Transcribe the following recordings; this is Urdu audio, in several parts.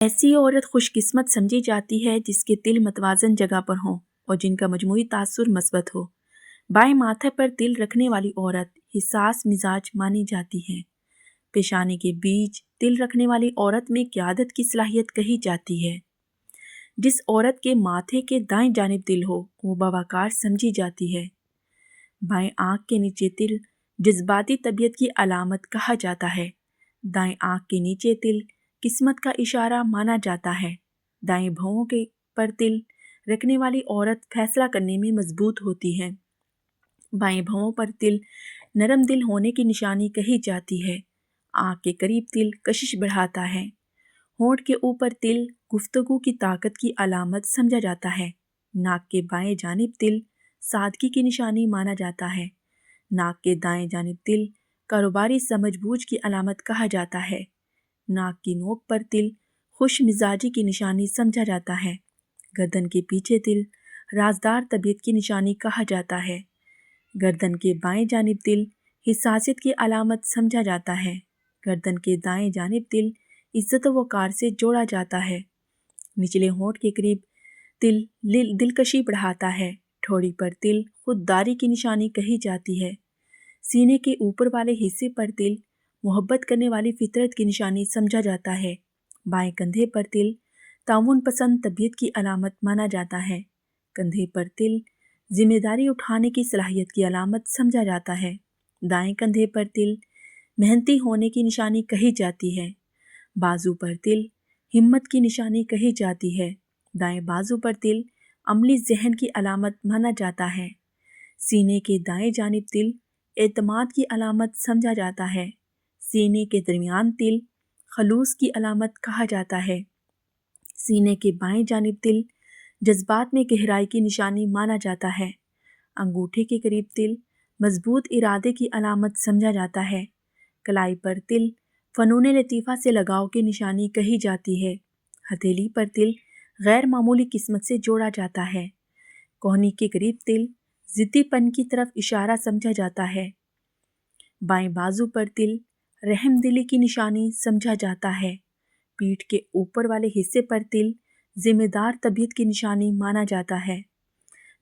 ایسی عورت خوش قسمت سمجھی جاتی ہے جس کے تل متوازن جگہ پر ہوں اور جن کا مجموعی تاثر مثبت ہو۔ بائیں ماتھے پر تل رکھنے والی عورت حساس مزاج مانی جاتی ہے۔ پیشانی کے بیچ تل رکھنے والی عورت میں قیادت کی صلاحیت کہی جاتی ہے۔ جس عورت کے ماتھے کے دائیں جانب تل ہو وہ باوقار سمجھی جاتی ہے۔ بائیں آنکھ کے نیچے تل جذباتی طبیعت کی علامت کہا جاتا ہے۔ دائیں آنکھ کے نیچے تل قسمت کا اشارہ مانا جاتا ہے۔ دائیں بھوؤں کے پر تل رکھنے والی عورت فیصلہ کرنے میں مضبوط ہوتی ہے۔ بائیں بھوؤں پر تل نرم دل ہونے کی نشانی کہی جاتی ہے۔ آنکھ کے قریب تل کشش بڑھاتا ہے۔ ہونٹ کے اوپر تل گفتگو کی طاقت کی علامت سمجھا جاتا ہے۔ ناک کے بائیں جانب تل سادگی کی نشانی مانا جاتا ہے۔ ناک کے دائیں جانب تل کاروباری سمجھ بوجھ کی علامت کہا جاتا ہے۔ ناک کی نوک پر تل خوش مزاجی کی نشانی سمجھا جاتا ہے۔ گردن کے پیچھے تل رازدار طبیعت کی نشانی کہا جاتا ہے۔ گردن کے بائیں جانب تل حساسیت کی علامت سمجھا جاتا ہے۔ گردن کے دائیں جانب تل عزت و وقار سے جوڑا جاتا ہے۔ نچلے ہونٹ کے قریب تل دلکشی بڑھاتا ہے۔ ٹھوڑی پر تل خودداری کی نشانی کہی جاتی ہے۔ سینے کے اوپر والے حصے پر تل محبت کرنے والی فطرت کی نشانی سمجھا جاتا ہے۔ بائیں کندھے پر تل تعاون پسند طبیعت کی علامت مانا جاتا ہے۔ کندھے پر تل ذمہ داری اٹھانے کی صلاحیت کی علامت سمجھا جاتا ہے۔ دائیں کندھے پر تل محنتی ہونے کی نشانی کہی جاتی ہے۔ بازو پر تل ہمت کی نشانی کہی جاتی ہے۔ دائیں بازو پر تل عملی ذہن کی علامت مانا جاتا ہے۔ سینے کے دائیں جانب تل اعتماد کی علامت سمجھا جاتا ہے۔ سینے کے درمیان تل خلوص کی علامت کہا جاتا ہے۔ سینے کے بائیں جانب تل جذبات میں گہرائی کی نشانی مانا جاتا ہے۔ انگوٹھے کے قریب تل مضبوط ارادے کی علامت سمجھا جاتا ہے۔ کلائی پر تل فنون لطیفہ سے لگاؤ کی نشانی کہی جاتی ہے۔ ہتھیلی پر تل غیر معمولی قسمت سے جوڑا جاتا ہے۔ کوہنی کے قریب تل ضدی پن کی طرف اشارہ سمجھا جاتا ہے۔ بائیں بازو پر تل رحم دلی کی نشانی سمجھا جاتا ہے۔ پیٹھ کے اوپر والے حصے پر تل ذمہ دار طبیعت کی نشانی مانا جاتا ہے۔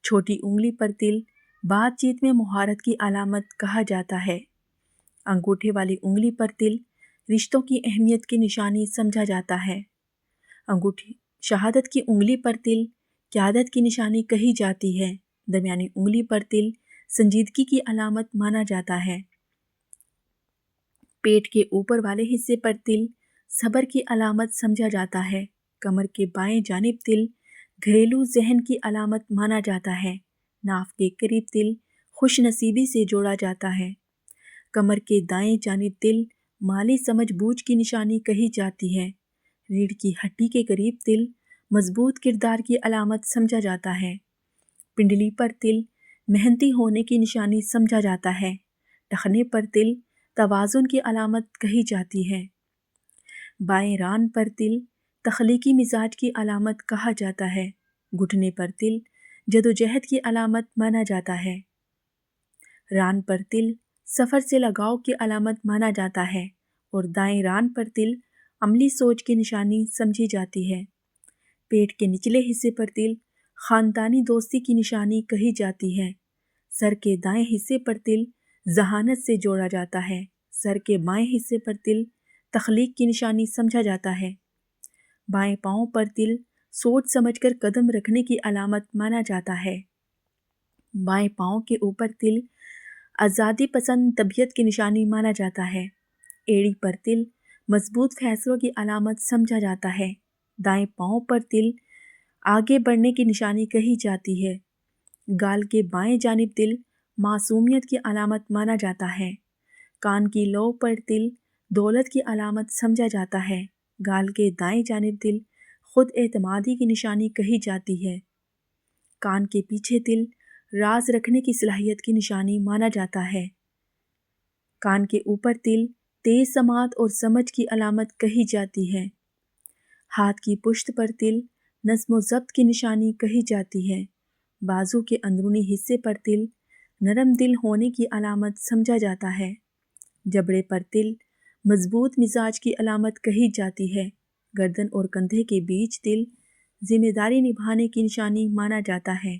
چھوٹی انگلی پر تل بات چیت میں مہارت کی علامت کہا جاتا ہے۔ انگوٹھے والی انگلی پر تل رشتوں کی اہمیت کی نشانی سمجھا جاتا ہے۔ انگوٹھی شہادت کی انگلی پر تل قیادت کی نشانی کہی جاتی ہے۔ درمیانی انگلی پر تل سنجیدگی کی علامت مانا جاتا ہے۔ پیٹ کے اوپر والے حصے پر تل صبر کی علامت سمجھا جاتا ہے۔ کمر کے بائیں جانب تل گھریلو ذہن کی علامت مانا جاتا ہے۔ ناف کے قریب تل خوش نصیبی سے جوڑا جاتا ہے۔ کمر کے دائیں جانب تل مالی سمجھ بوجھ کی نشانی کہی جاتی ہے۔ ریڑھ کی ہڈی کے قریب تل مضبوط کردار کی علامت سمجھا جاتا ہے۔ پنڈلی پر تل محنتی ہونے کی نشانی سمجھا جاتا ہے۔ ٹخنے پر تل توازن کی علامت کہی جاتی ہے۔ بائیں ران پر تل تخلیقی مزاج کی علامت کہا جاتا ہے۔ گھٹنے پر تل جدوجہد کی علامت مانا جاتا ہے۔ ران پر تل سفر سے لگاؤ کی علامت مانا جاتا ہے اور دائیں ران پر تل عملی سوچ کی نشانی سمجھی جاتی ہے۔ پیٹ کے نچلے حصے پر تل خاندانی دوستی کی نشانی کہی جاتی ہے۔ سر کے دائیں حصے پر تل ذہانت سے جوڑا جاتا ہے۔ سر کے بائیں حصے پر تل تخلیق کی نشانی سمجھا جاتا ہے۔ بائیں پاؤں پر تل سوچ سمجھ کر قدم رکھنے کی علامت مانا جاتا ہے۔ بائیں پاؤں کے اوپر تل آزادی پسند طبیعت کی نشانی مانا جاتا ہے۔ ایڑی پر تل مضبوط فیصلوں کی علامت سمجھا جاتا ہے۔ دائیں پاؤں پر تل آگے بڑھنے کی نشانی کہی جاتی ہے۔ گال کے بائیں جانب تل معصومیت کی علامت مانا جاتا ہے۔ کان کی لو پر تل دولت کی علامت سمجھا جاتا ہے۔ گال کے دائیں جانب تل خود اعتمادی کی نشانی کہی جاتی ہے۔ کان کے پیچھے تل راز رکھنے کی صلاحیت کی نشانی مانا جاتا ہے۔ کان کے اوپر تل تیز سماعت اور سمجھ کی علامت کہی جاتی ہے۔ ہاتھ کی پشت پر تل نظم و ضبط کی نشانی کہی جاتی ہے۔ بازو کے اندرونی حصے پر تل نرم دل ہونے کی علامت سمجھا جاتا ہے۔ جبڑے پر تل مضبوط مزاج کی علامت کہی جاتی ہے۔ گردن اور کندھے کے بیچ تل ذمہ داری نبھانے کی نشانی مانا جاتا ہے۔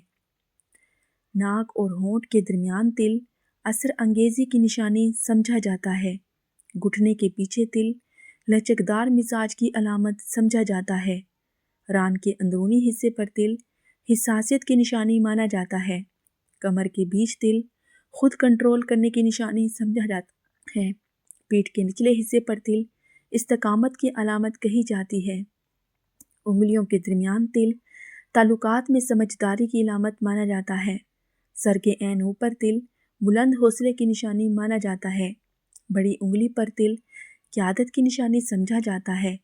ناک اور ہونٹ کے درمیان تل اثر انگیزی کی نشانی سمجھا جاتا ہے۔ گھٹنے کے پیچھے تل لچکدار مزاج کی علامت سمجھا جاتا ہے۔ ران کے اندرونی حصے پر تل حساسیت کی نشانی مانا جاتا ہے۔ کمر کے بیچ تل خود کنٹرول کرنے کی نشانی سمجھا جاتا ہے۔ پیٹھ کے نچلے حصے پر تل استقامت کی علامت کہی جاتی ہے۔ انگلیوں کے درمیان تل تعلقات میں سمجھداری کی علامت مانا جاتا ہے۔ سر کے عین اوپر تل بلند حوصلے کی نشانی مانا جاتا ہے۔ بڑی انگلی پر تل قیادت کی نشانی سمجھا جاتا ہے۔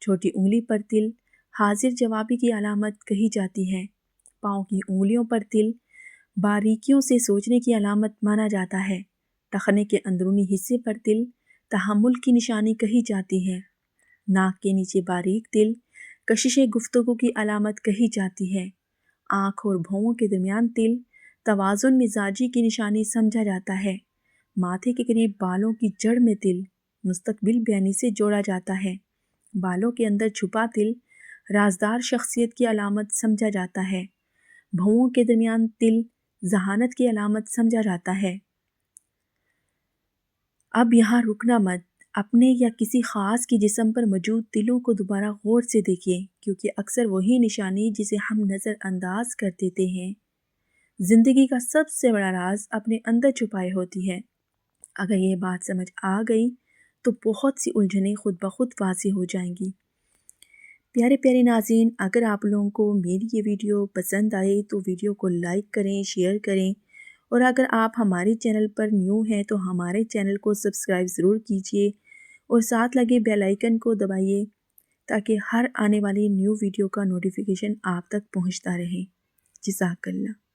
چھوٹی انگلی پر تل حاضر جوابی کی علامت کہی جاتی ہے۔ پاؤں کی انگلیوں پر تل باریکیوں سے سوچنے کی علامت مانا جاتا ہے۔ ٹخنے کے اندرونی حصے پر تل تحمل کی نشانی کہی جاتی ہے۔ ناک کے نیچے باریک تل کشش گفتگو کی علامت کہی جاتی ہے۔ آنکھ اور بھونوں کے درمیان تل توازن مزاجی کی نشانی سمجھا جاتا ہے۔ ماتھے کے قریب بالوں کی جڑ میں تل مستقبل بیانی سے جوڑا جاتا ہے۔ بالوں کے اندر چھپا تل رازدار شخصیت کی علامت سمجھا جاتا ہے۔ بھوؤں کے درمیان تل ذہانت کی علامت سمجھا جاتا ہے۔ اب یہاں رکنا مت، اپنے یا کسی خاص کی جسم پر موجود تلوں کو دوبارہ غور سے دیکھیں، کیونکہ اکثر وہی نشانی جسے ہم نظر انداز کر دیتے ہیں زندگی کا سب سے بڑا راز اپنے اندر چھپائے ہوتی ہے۔ اگر یہ بات سمجھ آ گئی تو بہت سی الجھنیں خود بخود واضح ہو جائیں گی۔ پیارے پیارے ناظرین، اگر آپ لوگوں کو میری یہ ویڈیو پسند آئے تو ویڈیو کو لائک کریں، شیئر کریں، اور اگر آپ ہمارے چینل پر نیو ہیں تو ہمارے چینل کو سبسکرائب ضرور کیجئے اور ساتھ لگے بیل آئیکن کو دبائیے تاکہ ہر آنے والی نیو ویڈیو کا نوٹیفیکیشن آپ تک پہنچتا رہے۔ جزاک اللہ۔